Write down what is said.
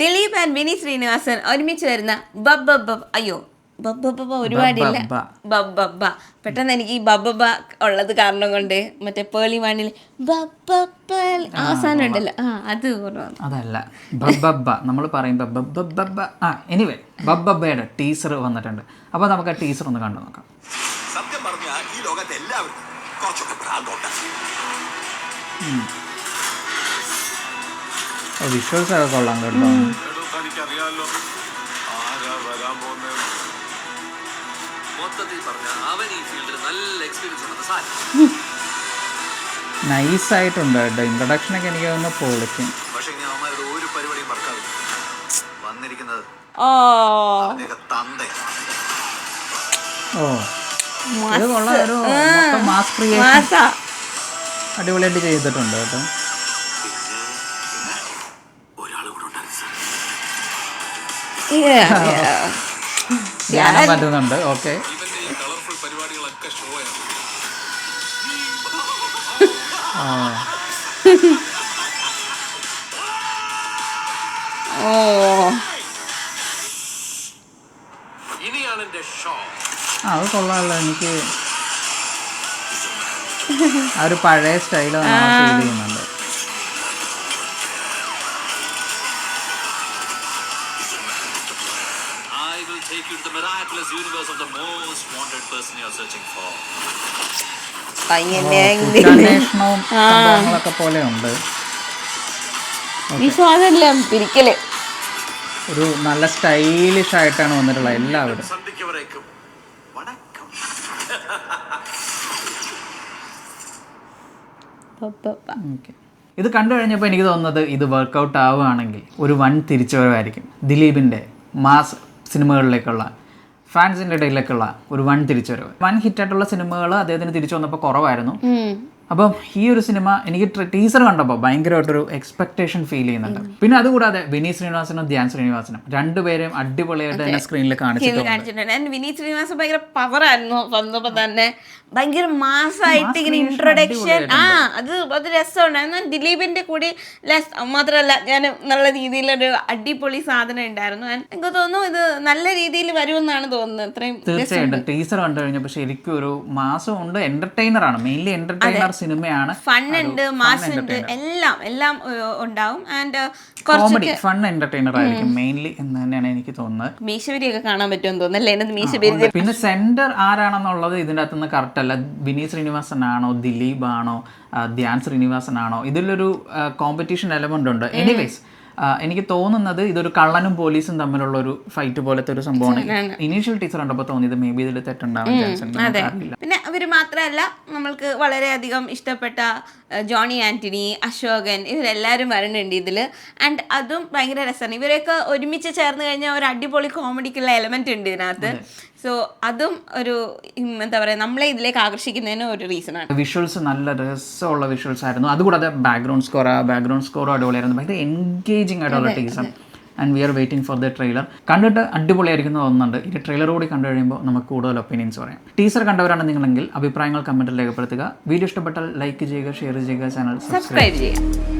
Dileep and വിനി ശ്രീനിവാസൻ ഒരുമിച്ച് വരുന്ന ബബ്ബബ്ബ അയ്യോ ബബ്ബബ്ബ ഒരുപാടില്ല ബബ്ബബ്ബ പെട്ടെന്ന് എനിക്ക് ഈ ബബ്ബബ്ബ ഉള്ളത് കാരണം കൊണ്ട് മറ്റേ പേളി വാണിൽ ബബ്ബബ്ബ അവസാനം ഉണ്ടല്ലോ അത് അതല്ല ബബ്ബബ്ബ നമ്മൾ പറയും ബബ്ബബ്ബ എനിവേ ബബ്ബബ്ബയുടെ ടീസർ വന്നിട്ടുണ്ട്. അപ്പോൾ നമുക്ക് ആ ടീസർ ഒന്ന് കണ്ടു നോക്കാം. സത്യം പറഞ്ഞാൽ ഈ ലോകത്തെ എല്ലാവരും കുറച്ചൊക്കെ ഭ്രാന്തുണ്ട്. വിഷ്വൽസ് ഒക്കെ കൊള്ളാം കേട്ടോ. എനിക്കറിയാമല്ലോ ആരാ വരാൻ പോകുന്നത്. മൊത്തത്തിൽ പറഞ്ഞാൽ അവൻ ഈ ഫീൽഡിൽ നല്ല എക്സ്പീരിയൻസ് ഉള്ളത് സാധനം. നൈസായിട്ടുണ്ട് കേട്ടോ. ഇൻട്രൊഡക്ഷനൊക്കെ എനിക്ക് തോന്നുന്നു പൊളിക്കും. പക്ഷെ ഇനി അവന്മാരുടെ ഒരു പരിപാടിയും മറക്കാതെ വന്നിരിക്കുന്നത് തന്തയാണ്. ഇത് കൊള്ളാം. ഒരു മൊത്തം മാസ് ക്രിയേഷൻ അടിപൊളിയായിട്ട് ചെയ്തിട്ടുണ്ട് കേട്ടോ. ധ്യാനം പറ്റുന്നുണ്ട്. ഓക്കെ അത് കൊള്ളാമല്ലോ. എനിക്ക് ആ ഒരു പഴയ സ്റ്റൈൽ ഫീൽ ചെയ്യുന്നുണ്ട്. Take you to the miraculous universe of the most wanted person you're searching for. അന്വേഷണവും സംഭവങ്ങളൊക്കെ പോലെ ഉണ്ട്. ഒരു നല്ല സ്റ്റൈലിഷ് ആയിട്ടാണ് വന്നിട്ടുള്ളത് എല്ലാവരും. ഇത് കണ്ടു കഴിഞ്ഞപ്പോൾ എനിക്ക് തോന്നുന്നത് ഇത് വർക്കൗട്ട് ആവുകയാണെങ്കിൽ ഒരു വൻ തിരിച്ചുവരവായിരിക്കും. ദിലീപിൻ്റെ മാസ് സിനിമകളിലേക്കുള്ള ഫാൻസിൻ്റെ ഇടയിലേക്കുള്ള ഒരു വൻ തിരിച്ചുവരവ്. വൻ ഹിറ്റായിട്ടുള്ള സിനിമകൾ അദ്ദേഹത്തിന് തിരിച്ചു വന്നപ്പോൾ കുറവായിരുന്നു. അപ്പം ഈ ഒരു സിനിമ എനിക്ക് ടീസർ കണ്ടപ്പോൾ ഭയങ്കരമായിട്ടൊരു എക്സ്പെക്ടേഷൻ ഫീൽ ചെയ്യുന്നുണ്ട്. പിന്നെ അതുകൂടാതെ വിനീത് ശ്രീനിവാസനും ധ്യാൻ ശ്രീനിവാസനും രണ്ടുപേരും അടിപൊളിയായിട്ട് തന്നെ സ്ക്രീനിൽ കാണിച്ചിട്ടുണ്ട്. വിനീത് ശ്രീനിവാസൻ ഭയങ്കര പവറായിരുന്നു വന്നപ്പോൾ തന്നെ. ഭയങ്കര മാസമായിട്ട് ഇങ്ങനെ ഇൻട്രൊഡക്ഷൻ അത് രസമുണ്ടായിരുന്നു. ദിലീപിന്റെ കൂടി മാത്രമല്ല ഞാൻ നല്ല രീതിയിലൊരു അടിപൊളി സാധനം ഉണ്ടായിരുന്നു. എനിക്ക് തോന്നുന്നു ഇത് നല്ല രീതിയിൽ വരുമെന്നാണ് തോന്നുന്നത്. തീർച്ചയായിട്ടും ടീസർ കണ്ടു കഴിഞ്ഞപ്പോൾ ശരിക്കും ഒരു മാസം ഉണ്ട്. എന്റർടൈനർ ആണ്, മെയിൻലി എന്റർടൈനർ സിനിമയാണ്. ഫൺ ഉണ്ട്, മാസ് ഉണ്ട്, എല്ലാം ഉണ്ടാവും. ആൻഡ് കോമഡി ഫൺ എന്റർടൈനർ ആയിരിക്കും മെയിൻലി എന്ന് തന്നെയാണ് എനിക്ക് തോന്നുന്നത്. മീശപരിയൊക്കെ കാണാൻ പറ്റുമെന്ന് തോന്നുന്നല്ലേ. പിന്നെ സെന്റർ ആരാണെന്നുള്ളത് ഇതിൻ്റെ അകത്തുനിന്ന് കറക്റ്റ് അല്ല. വിനീത് ശ്രീനിവാസൻ ആണോ, ദിലീപ് ആണോ, ധ്യാൻ ശ്രീനിവാസൻ ആണോ, ഇതിലൊരു കോമ്പറ്റീഷൻ എലമെന്റ് ഉണ്ട്. എനിവേസ് എനിക്ക് തോന്നുന്നത് ഇതൊരു കള്ളനും പോലീസും തമ്മിലുള്ള ഒരു ഫൈറ്റ് പോലത്തെ ഒരു സംഭവമാണ്. ഇനീഷ്യൽ ടീച്ചർ കണ്ടപ്പോൾ തോന്നിയത് മേ ബി ഇതിൽ തെറ്റുണ്ടാവാൻ ചാൻസ് ഉണ്ട്. പിന്നെ അവർ മാത്രമല്ല, നമ്മൾക്ക് വളരെയധികം ഇഷ്ടപ്പെട്ട ജോണി ആന്റണി, അശോകൻ, ഇവരെല്ലാവരും വരുന്നുണ്ട് ഇതിൽ. ആൻഡ് അതും ഭയങ്കര രസമാണ്. ഇവരെയൊക്കെ ഒരുമിച്ച് ചേർന്ന് കഴിഞ്ഞാൽ ഒരു അടിപൊളി കോമഡിക്കുള്ള എലമെന്റ് ഉണ്ട് ഇതിനകത്ത്. സോ അതും ഒരു എന്താ പറയുക, നമ്മളെ ഇതിലേക്ക് ആകർഷിക്കുന്നതിന് ഒരു റീസണാണ്. വിഷ്വൽസ് നല്ല രസമുള്ള വിഷ്വൽസ് ആയിരുന്നു. അതുകൂടാതെ ബാക്ക്ഗ്രൗണ്ട് സ്കോറും അടിപൊളിയായിരുന്നു. ഭയങ്കര എൻഗേജിങ് ആയിട്ടുള്ള teaser. And we are waiting for the trailer. കണ്ടിട്ട് അടിപൊളിയായിരിക്കും തോന്നുന്നുണ്ട്. ഈ ട്രെയിലർ കൂടി കണ്ടു കഴിയുമ്പോൾ നമുക്ക് കൂടുതൽ ഒപ്പീനിയൻസ് പറയാം. ടീസർ കണ്ടവരാണ് നിങ്ങളെങ്കിൽ അഭിപ്രായങ്ങൾ കമൻറ്റിൽ രേഖപ്പെടുത്തുക. വീഡിയോ ഇഷ്ടപ്പെട്ടാൽ ലൈക്ക് ചെയ്യുക, ഷെയർ ചെയ്യുക, ചാനൽ സബ്സ്ക്രൈബ് ചെയ്യുക.